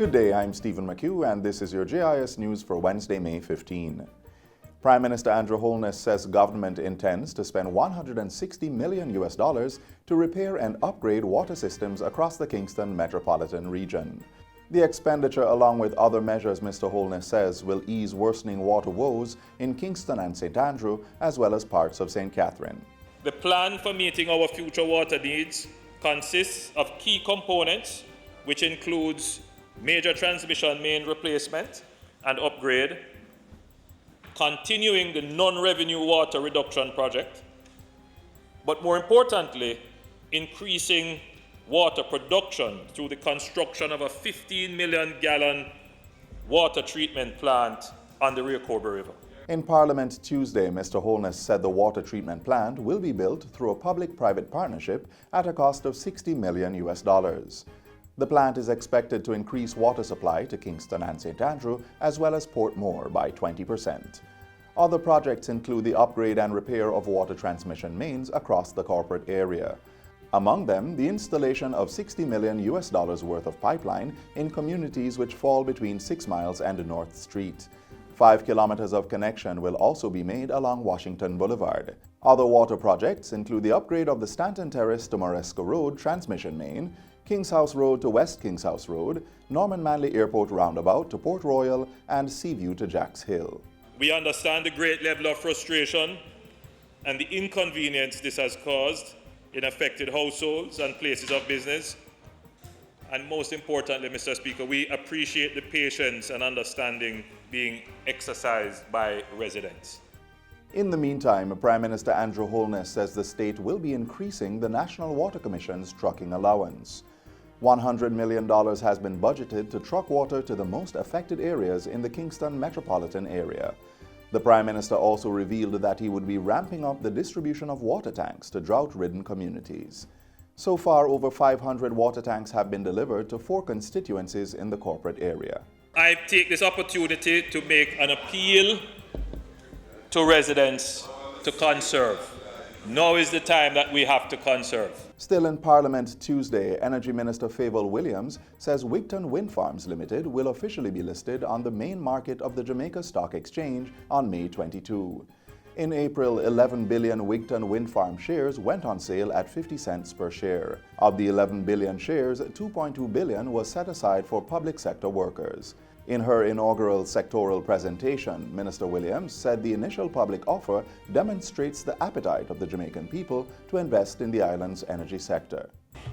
Good day, I'm Stephen McHugh, and this is your JIS News for Wednesday, May 15. Prime Minister Andrew Holness says government intends to spend $160 million to repair and upgrade water systems across the Kingston metropolitan region. The expenditure, along with other measures, Mr. Holness says, will ease worsening water woes in Kingston and St. Andrew, as well as parts of St. Catherine. The plan for meeting our future water needs consists of key components, which includes major transmission main replacement and upgrade, continuing the non-revenue water reduction project, but more importantly, increasing water production through the construction of a 15 million gallon water treatment plant on the Rehoboth River. In Parliament Tuesday, Mr. Holness said the water treatment plant will be built through a public-private partnership at a cost of $60 million. The plant is expected to increase water supply to Kingston and St. Andrew, as well as Portmore, by 20%. Other projects include the upgrade and repair of water transmission mains across the corporate area. Among them, the installation of $60 million worth of pipeline in communities which fall between 6 Miles and North Street. 5 kilometers of connection will also be made along Washington Boulevard. Other water projects include the upgrade of the Stanton Terrace to Moresco Road transmission main, Kings House Road to West Kings House Road, Norman Manley Airport Roundabout to Port Royal, and Seaview to Jacks Hill. We understand the great level of frustration and the inconvenience this has caused in affected households and places of business. And most importantly, Mr. Speaker, we appreciate the patience and understanding being exercised by residents. In the meantime, Prime Minister Andrew Holness says the state will be increasing the National Water Commission's trucking allowance. $100 million has been budgeted to truck water to the most affected areas in the Kingston metropolitan area. The Prime Minister also revealed that he would be ramping up the distribution of water tanks to drought-ridden communities. So far, over 500 water tanks have been delivered to 4 constituencies in the corporate area. I take this opportunity to make an appeal to residents to conserve. Now is the time that we have to conserve. Still in Parliament Tuesday, Energy Minister Favour Williams says Wigton Wind Farms Limited will officially be listed on the main market of the Jamaica Stock Exchange on May 22. In April, 11 billion Wigton Wind Farm shares went on sale at 50 cents per share. Of the 11 billion shares, 2.2 billion was set aside for public sector workers. In her inaugural sectoral presentation, Minister Williams said the initial public offer demonstrates the appetite of the Jamaican people to invest in the island's energy sector.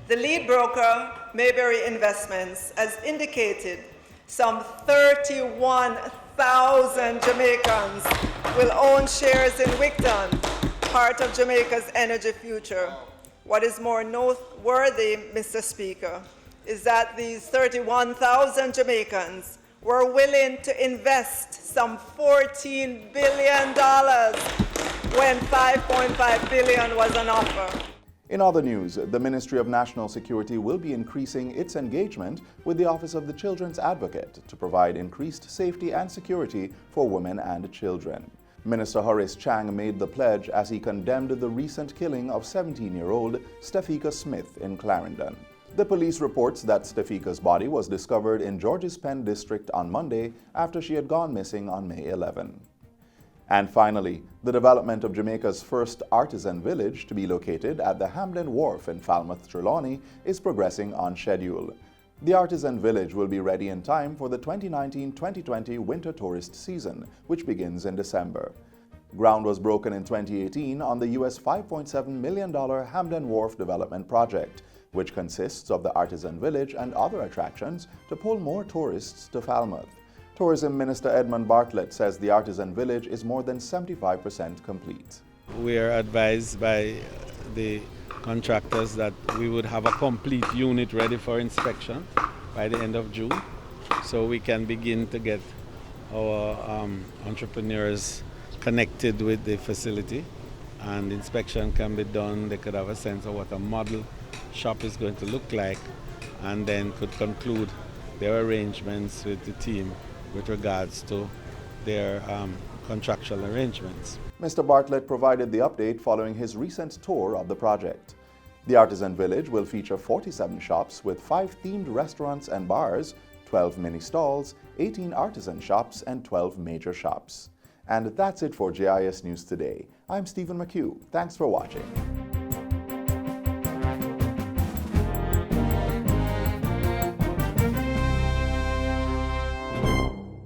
The lead broker, Mayberry Investments, has indicated some 31,000 Jamaicans will own shares in Wigton, part of Jamaica's energy future. What is more noteworthy, Mr. Speaker, is that these 31,000 Jamaicans were willing to invest some $14 billion when $5.5 billion was on offer. In other news, the Ministry of National Security will be increasing its engagement with the Office of the Children's Advocate to provide increased safety and security for women and children. Minister Horace Chang made the pledge as he condemned the recent killing of 17-year-old Stefika Smith in Clarendon. The police reports that Stefika's body was discovered in George's Pen district on Monday after she had gone missing on May 11. And finally, the development of Jamaica's first artisan village to be located at the Hamlin Wharf in Falmouth, Trelawney is progressing on schedule. The artisan village will be ready in time for the 2019-2020 winter tourist season, which begins in December. Ground was broken in 2018 on the US $5.7 million Hamlin Wharf development project, which consists of the artisan village and other attractions to pull more tourists to Falmouth. Tourism Minister Edmund Bartlett says the artisan village is more than 75% complete. We are advised by the contractors that we would have a complete unit ready for inspection by the end of June, so we can begin to get our entrepreneurs connected with the facility, and inspection can be done. They could have a sense of what a model shop is going to look like, and then could conclude their arrangements with the team with regards to their contractual arrangements. Mr. Bartlett provided the update following his recent tour of the project. The Artisan Village will feature 47 shops with 5 themed restaurants and bars, 12 mini stalls, 18 artisan shops, and 12 major shops. And that's it for JIS News Today. I'm Stephen McHugh. Thanks for watching.